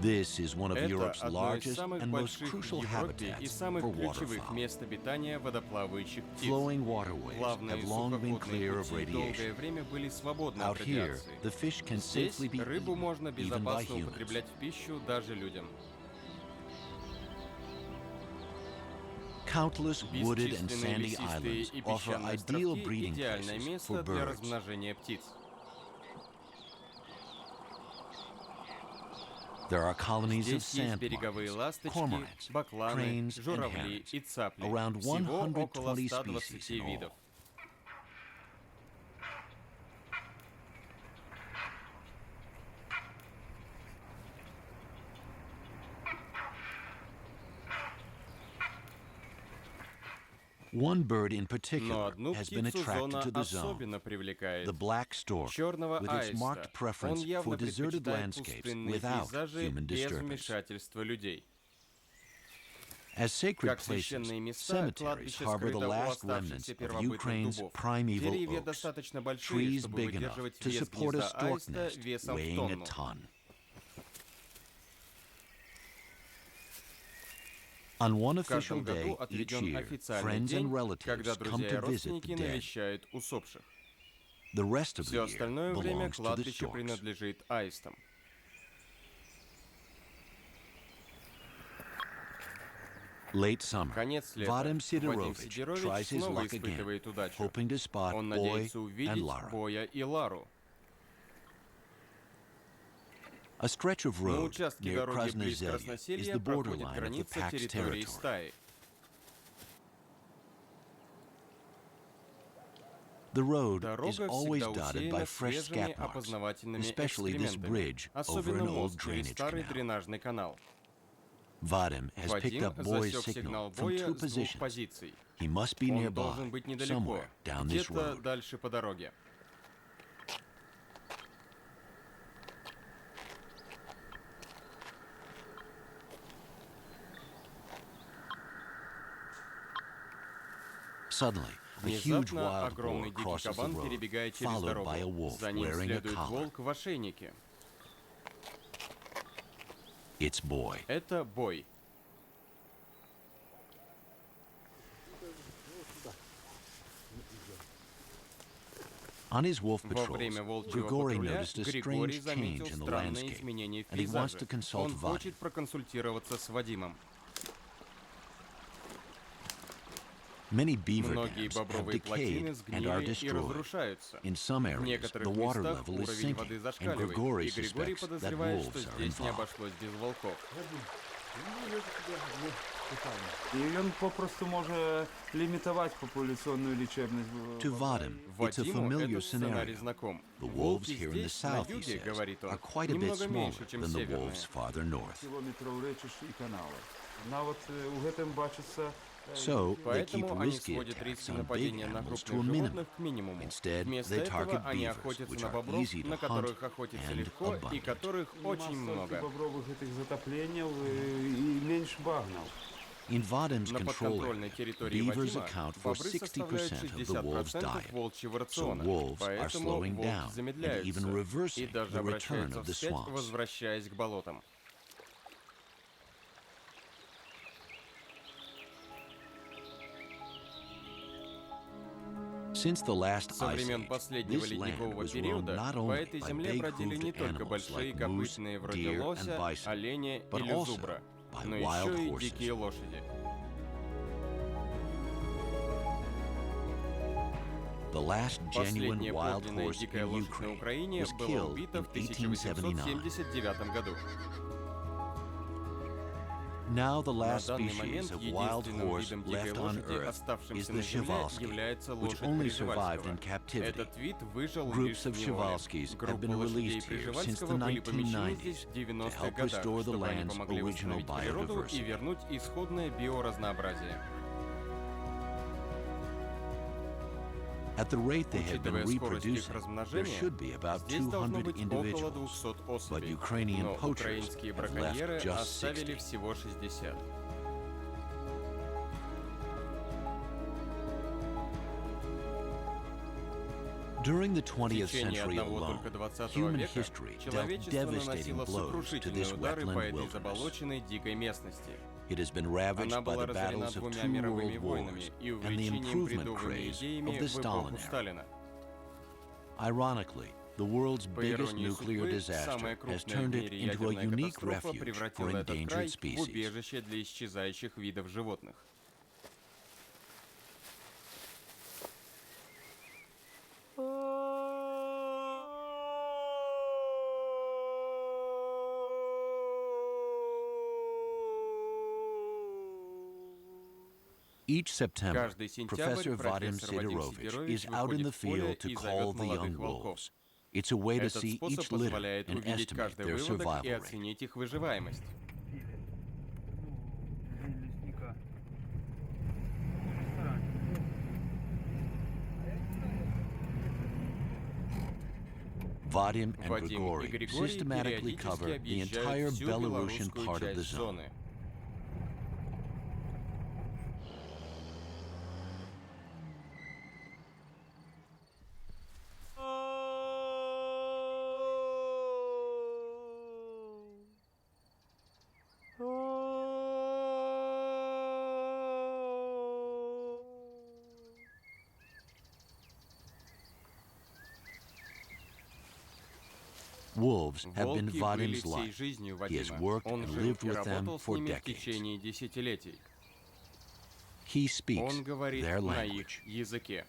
This is one of Это Europe's одно из largest самых and most больших в crucial Европе и habitats самых for ключевых waterfowl. мест обитания водоплавающих птиц. Flowing waterways Плавные have long been clear сухоходные of пути долгое radiation. время были свободны Out от here, радиации. the fish can Здесь safely be рыбу eaten, можно even by безопасно humans. употреблять в пищу даже людям. Countless wooded and Бесчисленные sandy лесистые islands и offer песчаные ideal островки – breeding идеальное places место for для birds. размножения птиц. There are colonies of Здесь есть береговые sandmartins, ласточки, cormorants, бакланы, cranes, and журавли herons. и цапли. Around Всего около 120 120 species in all. видов. One bird in Но particular одну has been птицу attracted зона to the zone, особенно привлекает. the black stork, Черного with its аиста. marked Он preference for явно deserted предпочитает landscapes пустынные without пейзажи human без disturbance. вмешательства людей. As sacred Как places, священные места, cemeteries кладбище harbor the скрыто у last remnants оставшихся of первобытных Ukraine's дубов. primeval Деревья oaks, достаточно большие, trees чтобы big enough выдерживать to вес support a гнезда stork аиста nest весом в weighing a тонну. ton. On one В каждом official day году each отведен year, официальный friends and день, relatives когда come друзья и to visit родственники the dead. навещают усопших. The rest of Все the year остальное время belongs to the кладбище storks. принадлежит аистам. Late summer, Конец лета. Vadim Вадим Sidorovich Сидорович tries his снова luck again, испытывает удачу. hoping to spot Он Boy надеется and увидеть Lara. Боя и Лару. A stretch of На road участке near дороги близ Krasnozelye is Красноселья the проходит borderline of the граница Pax территории territory. стаи. The road is Дорога always всегда dotted by усеяна fresh свежими scat marks, опознавательными especially this экскрементами, bridge over особенно an old мост через drainage старый canal. дренажный канал. Vadim has picked Вадим up Boy's засек signal сигнал from боя two с двух positions. позиций. He must be Он nearby, должен быть недалеко, somewhere down this где-то road. дальше по дороге. Suddenly, a huge Внезапно wild boar огромный дикий crosses the кабан road, перебегает через followed by a дорогу. wolf За ним wearing a следует collar. волк в ошейнике. It's Boy. Это Бой. On his wolf Во patrols, время волчьего Grigory патруля noticed a Григорий strange change заметил in the странные landscape, изменения в and he wants пейзаже. to consult Он Vadim. хочет проконсультироваться с Вадимом. Many beaver Многие dams have бобровые плотины decayed and are сгнили и destroyed. разрушаются. In some В areas, некоторых the water местах level is уровень воды sinking, and зашкаливает, Grigory и Григорий suspects that подозревает, что wolves are здесь не involved. обошлось без волков. І він попросту може лімітувати популяційну лічебність. To Vadim, it's a Вадиму familiar этот сценарий scenario. знаком. The wolves Волки here in the здесь, на south, he юге, says, говорит он, are quite a bit немного smaller меньше, чем than the северные. wolves farther north. Кілометрів речиш і канали. Навіть у гэтым бачиться. So, they keep Поэтому они risky сводят attacks риски on big нападения на animals to крупных a minimum. животных к минимуму. Instead, Вместо they этого target они beavers, охотятся which на are бобров, easy to на hunt которых охотятся and легко и abundant. которых очень много. Бобрових гэтих затоплений і менш багнаў. In Vadim's На control подконтрольной area, территории beavers Вадима account for бобры составляют 60% of the wolves' 60% diet. волчьего So рациона, wolves are поэтому slowing волки down and замедляются even и reversing даже the return обращаются of the вспять, swamps. возвращаясь к болотам. Since the last Со ice времен age, последнего this land ледникового was roamed периода not по only этой by земле бродили не big-hoofed только animals большие like moose, копытные вроде deer, and лося, bison, оленя but или also зубра, by но wild еще и horses. дикие лошади. The last genuine Последняя wild подлинная horse дикая in лошадь на Ukraine Украине was была killed убита in в 1879 1879. году. Now the На last данный species момент of wild единственным horse видом дикой left on лошади, Earth is оставшимся the на Земле, Przewalski, является which лошадь only survived in Приживальского. captivity. Этот вид выжил Groups лишь of в неволе. Przewalskis have Группы been лошадей released here since Приживальского the были помещены здесь 1990s в to 90-х help годах, restore the чтобы они land's помогли original восстановить природу и biodiversity. вернуть исходное биоразнообразие. At the rate they have been Учитывая скорость их reproducing, there размножения, should be about здесь должно 200 быть около individuals, 200 but особей, Ukrainian но poachers украинские have браконьеры left just оставили 60. всего 60. During the В 20th течение century одного alone, только 20 human века history dealt человечество devastating наносило blows to сокрушительные this удары по wetland этой wilderness. заболоченной дикой местности. It has been Она ravaged by была the разорена battles of двумя two мировыми world войнами wars и and the увлечением improvement бредовыми craze идеями of the в Stalin эпоху era. Сталина. Ironically, the world's По biggest иронии nuclear судьбы, disaster самая has крупная в turned it мире into a ядерная unique катастрофа refuge for превратила этот край endangered в species. убежище для исчезающих видов животных. Each September, Каждый сентябрь Professor Vadim профессор Вадим Sidorovich Сидорович is out in выходит the в поле field to и call зовет the young молодых волков. wolves. It's a way to Этот see способ each litter позволяет and увидеть estimate каждый their выводок survival и rate. оценить их выживаемость. Vadim and Вадим и Grigory Григорий systematically периодически cover the объезжают entire всю Belarusian белорусскую part of the часть zone. зоны. Wolves have been Волки были Vadim's всей life. жизнью He has Вадима. worked Он and жил lived и with them работал с for ними в decades. течение десятилетий. He speaks Он говорит their на их language. языке.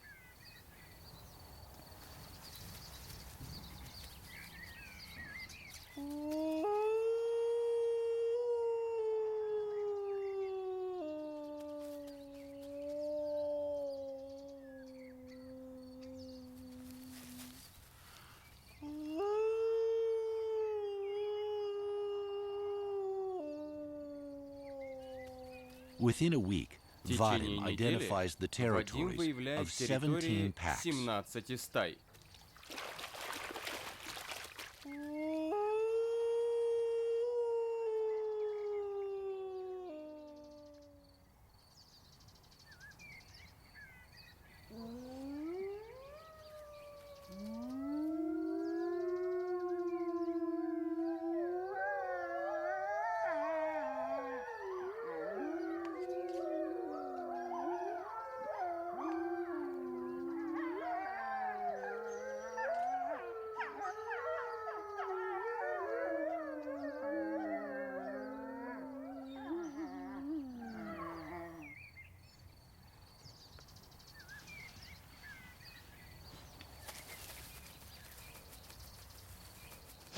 Within a week, В течение Vadim недели identifies the Вадим territories выявляет of 17 территории packs. 17 стай.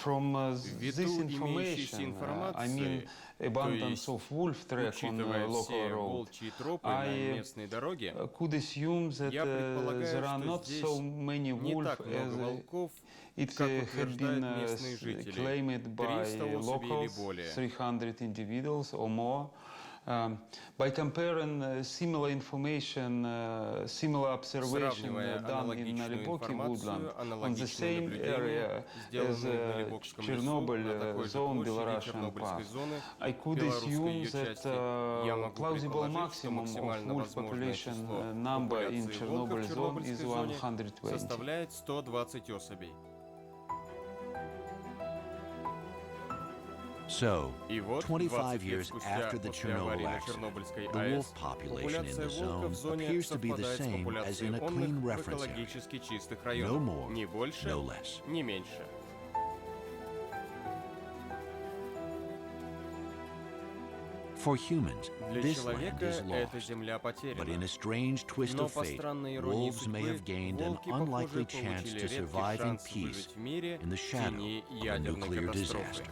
From Ввиду this имеющейся information, I информации, mean то abundance есть, of wolf track on учитывая local все road, волчьи тропы на I местной дороге, could assume that я предполагаю, there are что not здесь so many не wolf так много as волков, it как had утверждают been местные жители. claimed by 300 особей или locals, более. 300 individuals or more. By comparing similar information, similar observation Сравнивая done in аналогичную Naliboki woodland информацию, on the аналогичные same наблюдения, area as сделанные в Налибокском лесу, на Chernobyl такой же zone, площади Belarusian Чернобыльской Pass, зоны, I could белорусской assume ее that части, я могу plausible предположить, что maximum of максимально wolf возможное population число number in популяции волка Chernobyl в zone Чернобыльской is зоне 120. составляет 120 особей. So, И вот, 25 20 лет years спустя after the после аварии Chernobyl на accident, Чернобыльской the wolf АЭС, population in популяция the волка в zone зоне appears to be the совпадает с same as популяцией in a clean онных в reference area. экологически чистых No районах. more, Ни больше, no less. ни меньше. For humans, Для this land человека is эта lost. земля But in потеряна. a strange twist Но of по fate, странной иронии wolves may have судьбы, gained an волки, unlikely похоже, chance получили to редкий survive in шанс peace выжить в мире in the в shadow тени of a ядерной nuclear катастрофы. disaster.